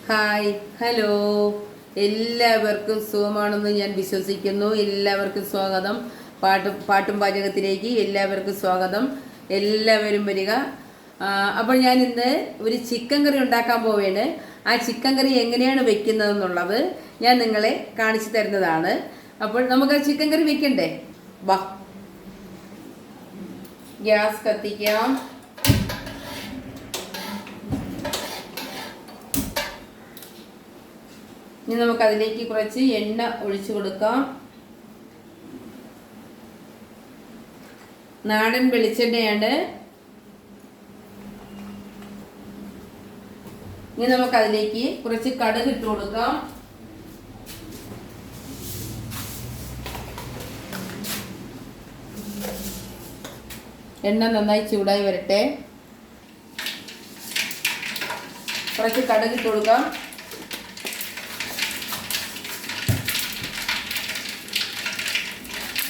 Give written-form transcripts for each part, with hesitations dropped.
Hi hello എല്ലാവർക്കും സുഖമാണെന്ന് ഞാൻ വിശ്വസിക്കുന്നു. എല്ലാവർക്കും സ്വാഗതം. പാട്ടും പാചകത്തിലേക്ക് എല്ലാവർക്കും സ്വാഗതം. എല്ലാവരും വരിക. അപ്പോൾ ഞാൻ ഇന്ന് ഒരു ചിക്കൻ കറി ഉണ്ടാക്കാൻ പോവുകയാണ്. ആ ചിക്കൻ കറി എങ്ങനെയാണ് വെക്കുന്നതെന്നുള്ളത് ഞാൻ നിങ്ങളെ കാണിച്ചു തരുന്നതാണ്. അപ്പോൾ നമുക്ക് ചിക്കൻ കറി വെക്കണ്ടേ? വാ, ഗ്യാസ് കത്തിക്കാം. ഇനി നമുക്കതിലേക്ക് കുറച്ച് എണ്ണ ഒഴിച്ചു കൊടുക്കാം. നാടൻ വെളിച്ചെണ്ണയാണ്. ഇനി നമുക്കതിലേക്ക് കുറച്ച് കടുക് ഇട്ട് കൊടുക്കാം. എണ്ണ നന്നായി ചൂടായി വരട്ടെ. കുറച്ച് കടുക് ഇട്ട് കൊടുക്കാം.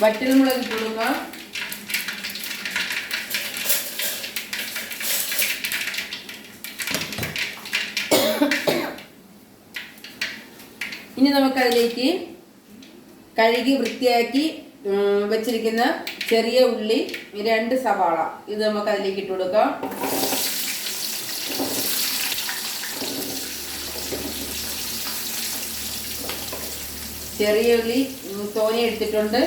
വറ്റൽമുളക് ഇട്ട് കൊടുക്കാം. ഇനി നമുക്കതിലേക്ക് കഴുകി വൃത്തിയാക്കി വെച്ചിരിക്കുന്ന ചെറിയ ഉള്ളി, 2 സവാള, ഇത് നമുക്കതിലേക്ക് ഇട്ട് കൊടുക്കാം. ചെറിയ ഉള്ളി തോനെ എടുത്തിട്ടുണ്ട്.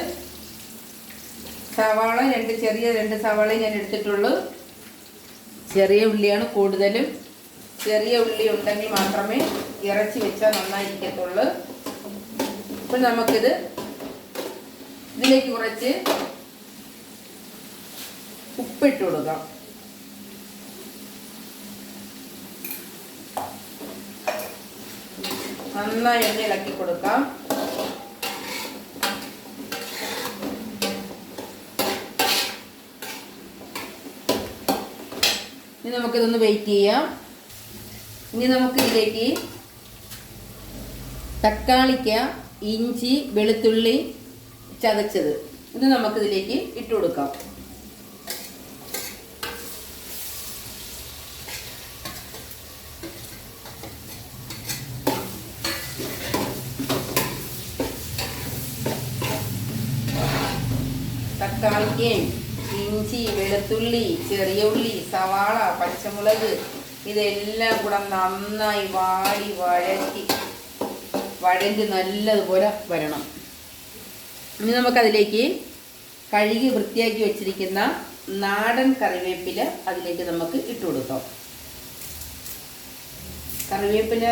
സവാള 2 സവാള ഞാൻ എടുത്തിട്ടുള്ളൂ. ചെറിയ ഉള്ളിയാണ് കൂടുതലും. ചെറിയ ഉള്ളി ഉണ്ടെങ്കിൽ മാത്രമേ ഇറച്ചി വെച്ചാൽ നന്നായിരിക്കത്തുള്ളൂ. അപ്പോൾ നമുക്കിത് ഇതിലേക്ക് കുറച്ച് ഉപ്പിട്ട് കൊടുക്കാം. നന്നായി ഒന്ന് ഇളക്കി കൊടുക്കാം. ഇനി നമുക്കിതൊന്ന് വെയിറ്റ് ചെയ്യാം. ഇനി നമുക്കിതിലേക്ക് തക്കാളിക്ക, ഇഞ്ചി, വെളുത്തുള്ളി ചതച്ചത് ഇത് നമുക്കിതിലേക്ക് ഇട്ട് കൊടുക്കാം. തക്കാളിക്കയും ഇഞ്ചി, വെളുത്തുള്ളി, ചെറിയ ഉള്ളി, സവാള, പച്ചമുളക് ഇതെല്ലാം കൂടെ നന്നായി വഴഞ്ഞ് നല്ലതുപോലെ വരണം. ഇനി നമുക്കതിലേക്ക് കഴുകി വൃത്തിയാക്കി വെച്ചിരിക്കുന്ന നാടൻ കറിവേപ്പില അതിലേക്ക് നമുക്ക് ഇട്ട് കൊടുക്കാം. കറിവേപ്പില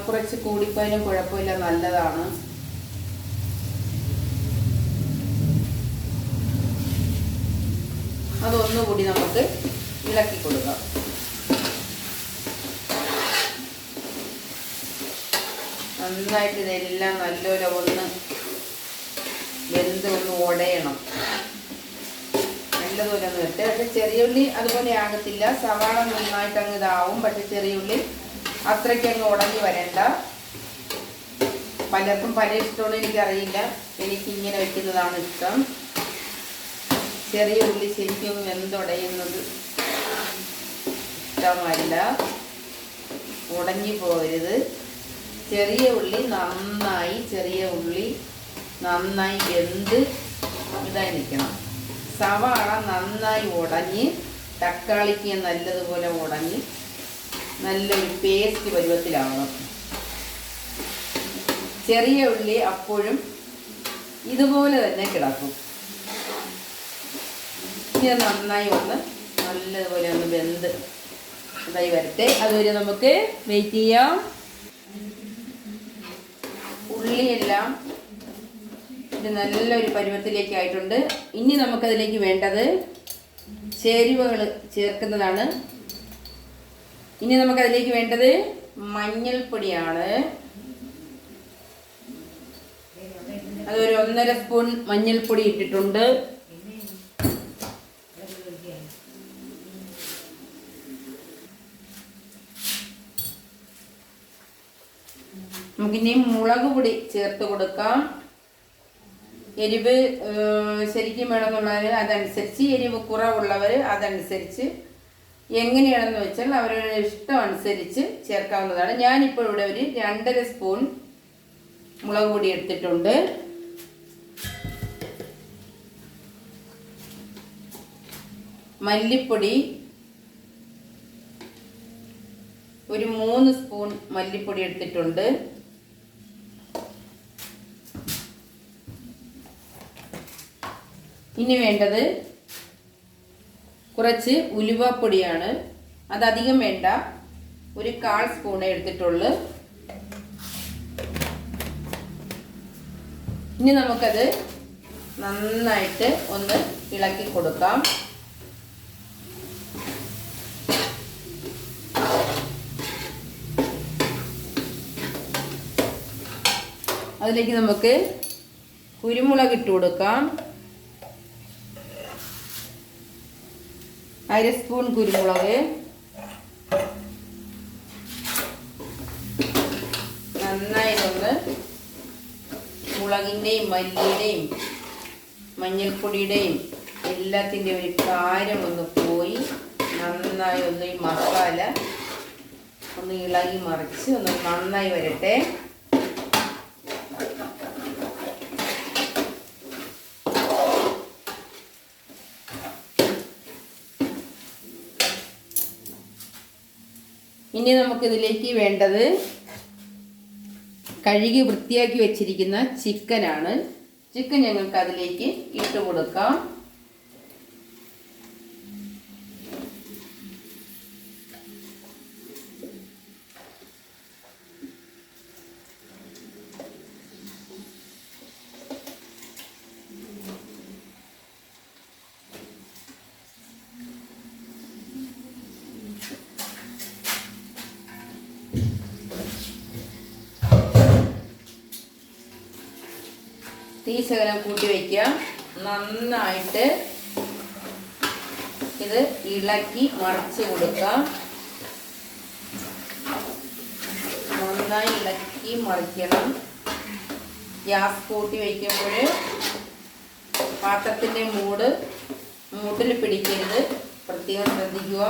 കുറച്ച് കൂടിപ്പോയാലും കുഴപ്പമില്ല, നല്ലതാണ്. അതൊന്നുകൂടി നമുക്ക് ഇളക്കി കൊടുക്കാം. നന്നായിട്ട് ഇതെല്ലാം നല്ലപോലെ ഒന്ന് ഒന്ന് ഉടയണം. നല്ലതുപോലെ ഒന്ന് ഇട്ട്. പക്ഷെ ചെറിയ ഉള്ളി അതുപോലെ ആകത്തില്ല. സവാള നന്നായിട്ട് അങ്ങ് ഇതാവും. പക്ഷെ ചെറിയ ഉള്ളി അത്രയ്ക്ക് അങ്ങ് ഉടഞ്ഞു വരണ്ട. പലർക്കും പല ഇഷ്ടമാണ്, എനിക്കറിയില്ല. എനിക്കിങ്ങനെ വെക്കുന്നതാണ് ഇഷ്ടം. ചെറിയ ഉള്ളി ശരിക്കും വെന്തുടയുന്നത് ഇഷ്ടമല്ല. ഉടഞ്ഞു പോകരുത്. ചെറിയ ഉള്ളി നന്നായി വെന്ത് ഇതായി നിൽക്കണം. സവാള നന്നായി ഉടഞ്ഞ്, തക്കാളിക്ക് നല്ലതുപോലെ ഉടഞ്ഞ് നല്ലൊരു പേസ്റ്റ് പരുവത്തിലാവണം. ചെറിയ ഉള്ളി അപ്പോഴും ഇതുപോലെ തന്നെ കിടക്കും. ഇനി നന്നായി നല്ലതുപോലെ ഒന്ന് വെന്ത് ഇതായി വരട്ടെ. അതുവരെ നമുക്ക് വെയിറ്റ് ചെയ്യാം. ഉള്ളിയെല്ലാം ഇത് നല്ലൊരു പരുവത്തിലേക്ക് ആയിട്ടുണ്ട്. ഇനി നമുക്കതിലേക്ക് വേണ്ടത് ചേരുവകൾ ചേർക്കുന്നതാണ്. ഇനി നമുക്കതിലേക്ക് വേണ്ടത് മഞ്ഞൾപ്പൊടിയാണ്. അതൊരു 1.5 സ്പൂൺ മഞ്ഞൾപ്പൊടി ഇട്ടിട്ടുണ്ട്. നമുക്കിനി മുളക് പൊടി ചേർത്ത് കൊടുക്കാം. എരിവ് ശരിക്കും വേണമെന്നുള്ളവർ അതനുസരിച്ച്, എരിവ് കുറവുള്ളവർ അതനുസരിച്ച് എങ്ങനെയാണെന്ന് വെച്ചാൽ അവരുടെ ഇഷ്ടം അനുസരിച്ച് ചേർക്കാവുന്നതാണ്. ഞാനിപ്പോൾ ഇവിടെ ഒരു 2.5 സ്പൂൺ മുളക് പൊടി എടുത്തിട്ടുണ്ട്. മല്ലിപ്പൊടി ഒരു 3 സ്പൂൺ മല്ലിപ്പൊടി എടുത്തിട്ടുണ്ട്. ഇനി വേണ്ടത് കുറച്ച് ഉലുവാപ്പൊടിയാണ്. അതധികം വേണ്ട, ഒരു 1/4 സ്പൂൺ എടുത്തിട്ടുള്ളൂ. ഇനി നമുക്കത് നന്നായിട്ട് ഒന്ന് ഇളക്കി കൊടുക്കാം. അതിലേക്ക് നമുക്ക് കുരുമുളക് ഇട്ട് കൊടുക്കാം. 1/2 സ്പൂൺ കുരുമുളക്. നന്നായി ഒന്ന് മുളകിൻ്റെയും മല്ലിയുടെയും മഞ്ഞൾപ്പൊടിയുടെയും എല്ലാത്തിൻ്റെ ഒരു കാരം ഒന്ന് പോയി നന്നായി ഒന്ന് ഈ മസാല ഒന്ന് ഇളകി മറിച്ച് ഒന്ന് നന്നായി വരട്ടെ. ഇനി നമുക്കിതിലേക്ക് വേണ്ടത് കഴുകി വൃത്തിയാക്കി വെച്ചിരിക്കുന്ന ചിക്കനാണ്. ചിക്കൻ ഞങ്ങൾക്ക് അതിലേക്ക് ഇട്ട് കൊടുക്കാം. തീ ശകലം കൂട്ടി വയ്ക്കുക. നന്നായിട്ട് ഇത് ഇളക്കി മറിച്ച് കൊടുക്കാം. നന്നായി ഇളക്കി മറിക്കണം. ഗ്യാസ് കൂട്ടി വയ്ക്കുമ്പോൾ പാത്രത്തിൻ്റെ മൂട്ടിൽ പിടിക്കരുത്, പ്രത്യേകം ശ്രദ്ധിക്കുക.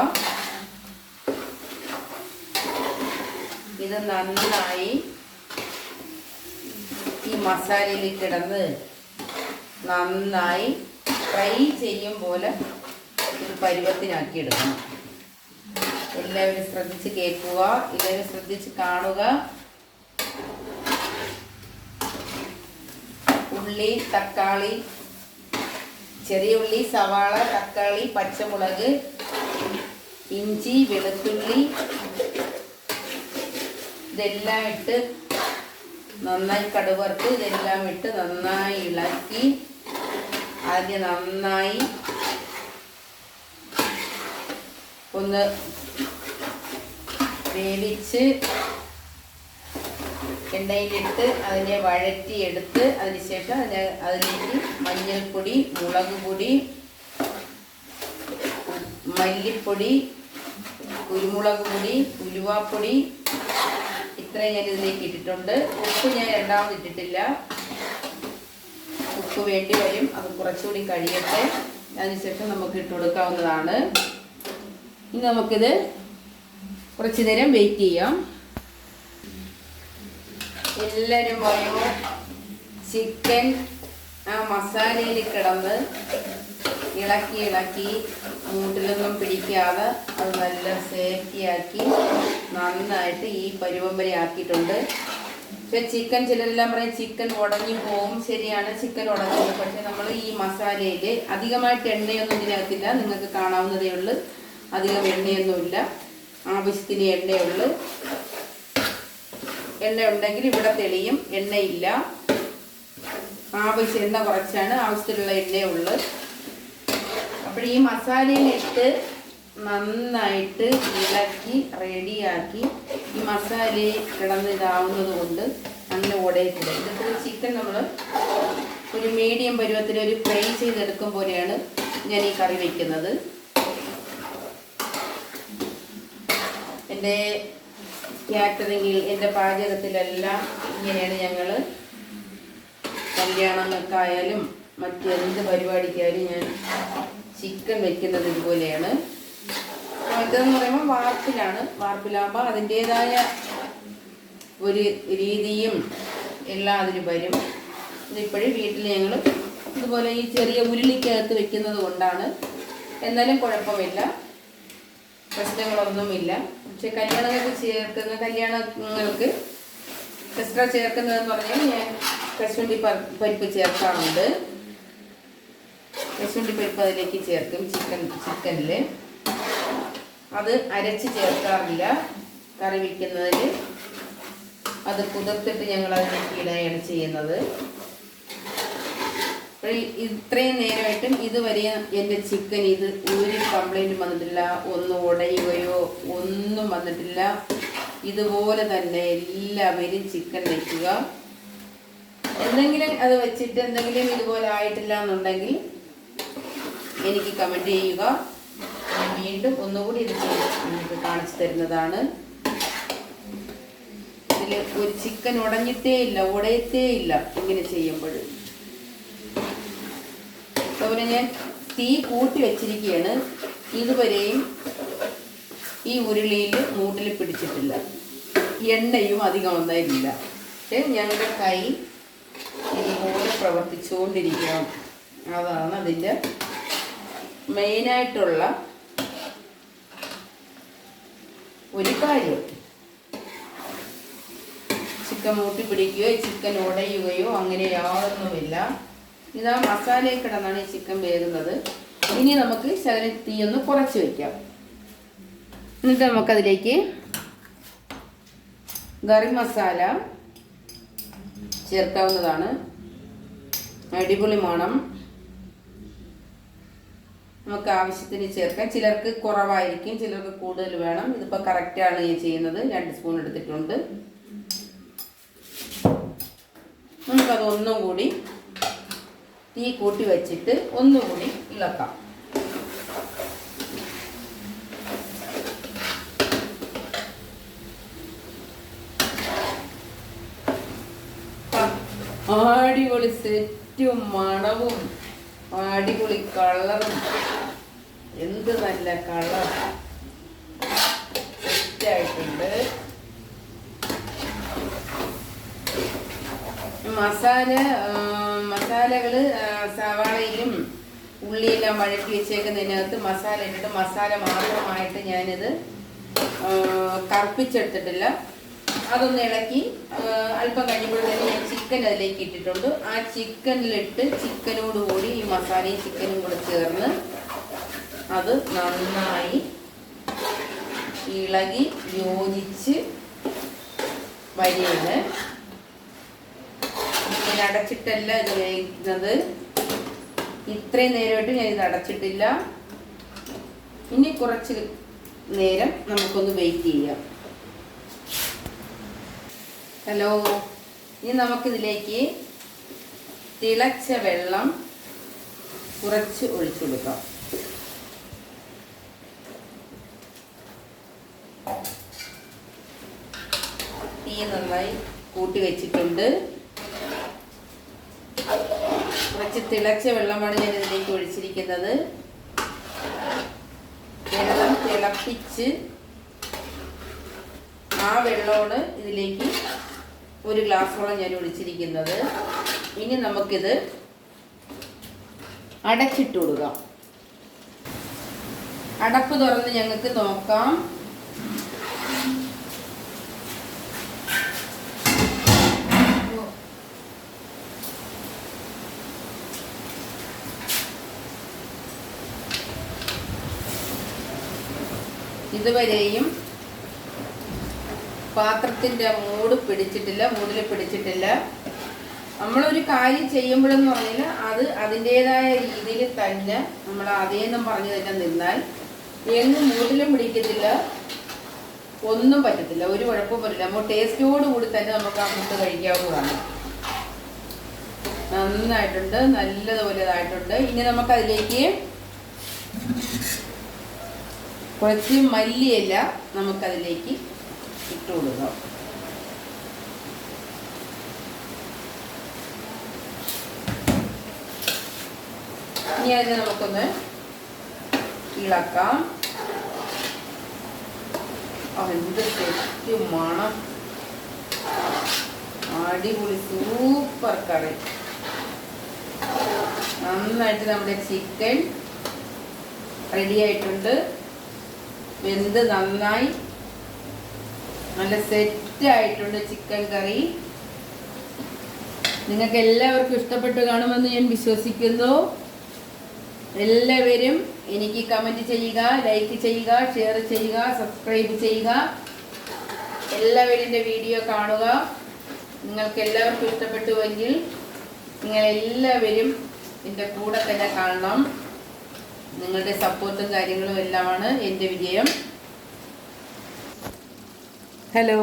ഇത് നന്നായി ഈ മസാലയിൽ കിടന്ന് നന്നായി ഫ്രൈ ചെയ്യും പോലെ ഇത് പരുവത്തിനാക്കി എടുക്കണം. എല്ലാവരും ശ്രദ്ധിച്ച് കേൾക്കുക, എല്ലാവരും ശ്രദ്ധിച്ച് കാണുക. ഉള്ളി, തക്കാളി, ചെറിയ ഉള്ളി, സവാള, തക്കാളി, പച്ചമുളക്, ഇഞ്ചി, വെളുത്തുള്ളി ഇതെല്ലാം ഇട്ട് നന്നായി കടുവറുത്ത് ഇതെല്ലാം ഇട്ട് നന്നായി ഇളക്കി ആദ്യം നന്നായി ഒന്ന് വേവിച്ച് എണ്ണയിലിട്ട് അതിനെ വഴറ്റിയെടുത്ത് അതിനുശേഷം അതിലേക്ക് മഞ്ഞൾപ്പൊടി, മുളക് പൊടി, മല്ലിപ്പൊടി, കുരുമുളക് പൊടി, ഉലുവാപ്പൊടി ഇത്രയും ഞാൻ ഇതിലേക്ക് ഇട്ടിട്ടുണ്ട്. ഉപ്പ് ഞാൻ രണ്ടാമത് ഇട്ടിട്ടില്ല, ഉപ്പ് വേണ്ടി വരും, അത് കുറച്ചുകൂടി കഴിയട്ടെ. അതിനുശേഷം നമുക്ക് ഇട്ട് കൊടുക്കാവുന്നതാണ്. ഇനി നമുക്കിത് കുറച്ച് നേരം വെയിറ്റ് ചെയ്യാം. എല്ലാവരും പറയുമോ ചിക്കൻ ആ മസാലയിൽ കിടന്ന് ഇളക്കി മൂട്ടിലൊന്നും പിടിക്കാതെ അത് നല്ല സേഫ്റ്റിയാക്കി നന്നായിട്ട് ഈ പരുവം വരെ ആക്കിയിട്ടുണ്ട്. പക്ഷെ ചിക്കൻ ചിലരെല്ലാം പറയും ചിക്കൻ ഉടഞ്ഞു പോവും. ശരിയാണ്, ചിക്കൻ ഉടഞ്ഞു പോകും. പക്ഷെ നമ്മൾ ഈ മസാലയിൽ അധികമായിട്ട് എണ്ണയൊന്നും ഇതിനകത്തില്ല, നിങ്ങൾക്ക് കാണാവുന്നതേ ഉള്ളൂ. അധികം എണ്ണയൊന്നുമില്ല, ആവശ്യത്തിന് എണ്ണയുള്ളൂ. എണ്ണ ഉണ്ടെങ്കിൽ ഇവിടെ തെളിയും, എണ്ണയില്ല. എണ്ണ കുറച്ചാണ്, ആവശ്യത്തിലുള്ള എണ്ണയുള്ളൂ. അപ്പോൾ ഈ മസാലയിലിട്ട് നന്നായിട്ട് ഇളക്കി റെഡിയാക്കി ഈ മസാലയിൽ കിടന്ന് ഇതാവുന്നത് കൊണ്ട് അങ്ങനെ ഉടയത്തില്ല. ഇതിപ്പോൾ ചിക്കൻ നമ്മൾ ഒരു മീഡിയം പരുവത്തിൽ ഒരു ഫ്രൈ ചെയ്തെടുക്കും പോലെയാണ് ഞാൻ ഈ കറി വയ്ക്കുന്നത്. എൻ്റെ കാറ്ററിങ്ങിൽ, എൻ്റെ പാചകത്തിലെല്ലാം ഇങ്ങനെയാണ് ഞങ്ങൾ കല്യാണങ്ങൾക്കായാലും മറ്റെന്ത് പരിപാടിക്കായാലും ഞാൻ ചിക്കൻ വെക്കുന്നത് ഇതുപോലെയാണ്. ഇതെന്ന് പറയുമ്പോൾ വാർപ്പിലാകുമ്പോൾ അതിൻ്റേതായ ഒരു രീതിയും എല്ലാം അതിന് വരും. ഇതിപ്പോഴും വീട്ടിൽ ഞങ്ങൾ ഇതുപോലെ ഈ ചെറിയ ഉരുളിക്കകത്ത് വെക്കുന്നത് കൊണ്ടാണ്. എന്നാലും കുഴപ്പമില്ല, പ്രശ്നങ്ങളൊന്നുമില്ല. പക്ഷെ കല്യാണങ്ങൾക്ക് എക്സ്ട്രാ ചേർക്കുന്നതെന്ന് പറഞ്ഞാൽ ഞാൻ കശുവണ്ടി പരിപ്പ് ചേർക്കാറുണ്ട്. കശുവണ്ടി പരിപ്പ് അതിലേക്ക് ചേർക്കും. ചിക്കനിൽ അത് അരച്ച് ചേർക്കാറില്ല. കറി വയ്ക്കുന്നതിൽ അത് കുതിർത്തിട്ട് ഞങ്ങൾ അതിലേക്ക് ഇടുകയാണ് ചെയ്യുന്നത്. ഇത്രയും നേരമായിട്ടും ഇതുവരെ എൻ്റെ ചിക്കൻ ഒരു കംപ്ലൈൻറ്റും വന്നിട്ടില്ല, ഒന്ന് ഉടയുകയോ ഒന്നും വന്നിട്ടില്ല. ഇതുപോലെ തന്നെ എല്ലാവരും ചിക്കൻ വയ്ക്കുക. എന്തെങ്കിലും അത് വെച്ചിട്ട് എന്തെങ്കിലും ഇതുപോലെ ആയിട്ടില്ല എന്നുണ്ടെങ്കിൽ എനിക്ക് കമൻറ്റ് ചെയ്യുക. ഞാൻ വീണ്ടും ഒന്നുകൂടി ഇത് നിങ്ങൾക്ക് കാണിച്ചു തരുന്നതാണ്. ഇതിൽ ഒരു ചിക്കൻ ഉടയത്തേ ഇല്ല ഇങ്ങനെ ചെയ്യുമ്പോൾ. അതുപോലെ ഞാൻ തീ കൂട്ടി വെച്ചിരിക്കുകയാണ്. ഇതുവരെയും ഈ ഉരുളിയിൽ മൂട്ടിൽ പിടിച്ചിട്ടില്ല, എണ്ണയും അധികം ഒന്നായില്ല. പക്ഷെ ഞങ്ങളുടെ കൈ ഇതുപോലെ പ്രവർത്തിച്ചുകൊണ്ടിരിക്കണം. അതാണ് അതിൻ്റെ മെയിനായിട്ടുള്ള ഒരു കാര്യം. ചിക്കൻ മൂട്ടി പിടിക്കുകയോ ചിക്കൻ ഉടയുകയോ അങ്ങനെ യാതൊന്നുമില്ല. ഇതാ മസാലയിൽ കിടന്നാണ് ഈ ചിക്കൻ വേകുന്നത്. ഇനി നമുക്ക് ശകലം തീയൊന്ന് കുറച്ച് വയ്ക്കാം. എന്നിട്ട് നമുക്കതിലേക്ക് ഗരം മസാല ചേർക്കാവുന്നതാണ്. അടിപൊളി മണം. നമുക്ക് ആവശ്യത്തിന് ചേർക്കാം. ചിലർക്ക് കുറവായിരിക്കും, ചിലർക്ക് കൂടുതൽ വേണം. ഇതിപ്പോൾ കറക്റ്റാണ് ഞാൻ ചെയ്യുന്നത്. 2 സ്പൂൺ എടുത്തിട്ടുണ്ട്. നമുക്കത് ഒന്നും കൂടി തീ കൂട്ടി വെച്ചിട്ട് ഒന്നുകൂടി ഇളക്കാം. അടിപൊളി സെറ്റും മണവും അടിപൊളി കളറും. എന്ത് നല്ല കളർ സെറ്റായിട്ടുണ്ട്. മസാലകൾ സവാളയിലും ഉള്ളിയെല്ലാം വഴറ്റി വെച്ചേക്കുന്നതിനകത്ത് മസാല ഇട്ടിട്ട് മസാല മാത്രമായിട്ട് ഞാനിത് കറുപ്പിച്ചെടുത്തിട്ടില്ല. അതൊന്ന് ഇളക്കി അല്പം കഴിയുമ്പോൾ തന്നെ ഞാൻ ചിക്കൻ അതിലേക്ക് ഇട്ടിട്ടുണ്ട്. ആ ചിക്കനിലിട്ട് ചിക്കനോട് കൂടി ഈ മസാലയും ചിക്കനും കൂടെ ചേർന്ന് അത് നന്നായി ഇളകി യോജിച്ച് വരികയാണ്. ഞാൻ അടച്ചിട്ടല്ല ഇത് വേവിക്കുന്നത്. ഇത്രയും നേരമായിട്ട് ഞാൻ ഇത് അടച്ചിട്ടില്ല. ഇനി കുറച്ച് നേരം നമുക്കൊന്ന് വെയിറ്റ് ചെയ്യാം. ഹലോ, ഇനി നമുക്കിതിലേക്ക് തിളച്ച വെള്ളം കുറച്ച് ഒഴിച്ചു കൊടുക്കാം. തീ നന്നായി കൂട്ടി വെച്ചിട്ടുണ്ട്. കുറച്ച് തിളച്ച വെള്ളമാണ് ഞാൻ ഇതിലേക്ക് ഒഴിച്ചിരിക്കുന്നത്. വെള്ളം തിളപ്പിച്ച് ആ വെള്ളമാണ് ഇതിലേക്ക് 1 ഗ്ലാസോളം ഞാൻ ഒഴിച്ചിരിക്കുന്നത്. ഇനി നമുക്കിത് അടച്ചിട്ട് കൊടുക്കാം. അടപ്പ് തുറന്ന് ഞങ്ങൾക്ക് നോക്കാം. ഇതുവരെയും പാത്രത്തിൻ്റെ മൂടിൽ പിടിച്ചിട്ടില്ല. നമ്മളൊരു കാര്യം ചെയ്യുമ്പോഴെന്ന് പറഞ്ഞാൽ അത് അതിൻ്റേതായ രീതിയിൽ തന്നെ നമ്മൾ അതേന്നും പറഞ്ഞു തന്നെ നിന്നാൽ എങ്ങും മൂട്ടിലും പിടിക്കത്തില്ല, ഒന്നും പറ്റത്തില്ല, ഒരു കുഴപ്പവും വരില്ല. നമ്മൾ ടേസ്റ്റോട് കൂടി തന്നെ നമുക്ക് ആ ഫുഡ് കഴിക്കാവുന്നതാണ്. നന്നായിട്ടുണ്ട്, നല്ലതുപോലെ ഇതായിട്ടുണ്ട്. ഇനി നമുക്കതിലേക്ക് കുറച്ച് മല്ലിയില നമുക്കതിലേക്ക് ഇട്ട് കൊടുക്കാം. ഇനി അതിനെ നമുക്കൊന്ന് ഇളക്കാം. എന്ത് സെറ്റ് മണം, അടിപൊളി സൂപ്പർ കറി. നന്നായിട്ട് നമ്മുടെ ചിക്കൻ റെഡി ആയിട്ടുണ്ട്. വെന്ത് നന്നായി നല്ല സെറ്റ് ആയിട്ടുണ്ട് ചിക്കൻ കറി. നിങ്ങൾക്ക് എല്ലാവർക്കും ഇഷ്ടപ്പെട്ട് കാണുമെന്ന് ഞാൻ വിശ്വസിക്കുന്നു. എല്ലാവരും എനിക്ക് കമൻറ്റ് ചെയ്യുക, ലൈക്ക് ചെയ്യുക, ഷെയർ ചെയ്യുക, സബ്സ്ക്രൈബ് ചെയ്യുക. എല്ലാവരും എൻ്റെ വീഡിയോ കാണുക. നിങ്ങൾക്ക് എല്ലാവർക്കും ഇഷ്ടപ്പെട്ടുവെങ്കിൽ നിങ്ങളെല്ലാവരും എൻ്റെ കൂടെ തന്നെ കാണണം. നിങ്ങളുടെ സപ്പോർട്ടും കാര്യങ്ങളും എല്ലാമാണ് എൻ്റെ വിജയം. ഹലോ,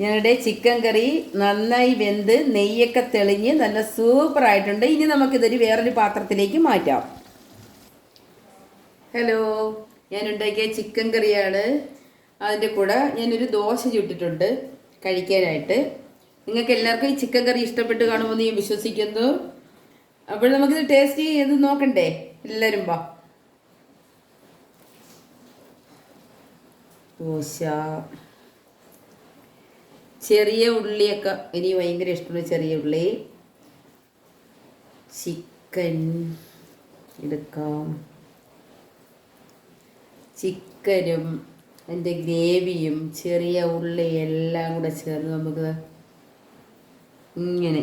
ഞങ്ങളുടെ ചിക്കൻ കറി നന്നായി വെന്ത് നെയ്യൊക്കെ തെളിഞ്ഞ് നല്ല സൂപ്പറായിട്ടുണ്ട്. ഇനി നമുക്കിതൊരു വേറൊരു പാത്രത്തിലേക്ക് മാറ്റാം. ഹലോ, ഞാൻ ഉണ്ടാക്കിയ ചിക്കൻ കറിയാണ്. അതിൻ്റെ കൂടെ ഞാനൊരു ദോശ ചുട്ടിട്ടുണ്ട് കഴിക്കാനായിട്ട്. നിങ്ങൾക്ക് എല്ലാവർക്കും ഈ ചിക്കൻ കറി ഇഷ്ടപ്പെട്ട് കാണുമെന്ന് ഞാൻ വിശ്വസിക്കുന്നു. അപ്പോൾ നമുക്കിത് ടേസ്റ്റ് ചെയ്ത് നോക്കണ്ടേ? എല്ലാവരും വാ. ദോശ, ചെറിയ ഉള്ളിയൊക്കെ എനിക്ക് ഭയങ്കര ഇഷ്ടമുള്ള ചെറിയ ഉള്ളി. ചിക്കൻ എടുക്കാം. ചിക്കനും അതിൻ്റെ ഗ്രേവിയും ചെറിയ ഉള്ളി എല്ലാം കൂടെ ചേർന്ന് നമുക്ക് ഇങ്ങനെ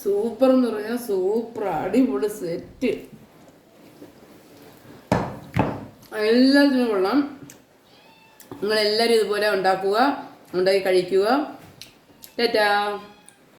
സൂപ്പർ എന്ന് പറഞ്ഞാൽ സൂപ്പർ, അടിപൊളി സെറ്റ്. എല്ലാത്തിനും കൊള്ളാം. നിങ്ങളെല്ലാവരും ഇതുപോലെ ഉണ്ടാക്കുക, ഉണ്ടാക്കി കഴിക്കുക. ടാറ്റാ.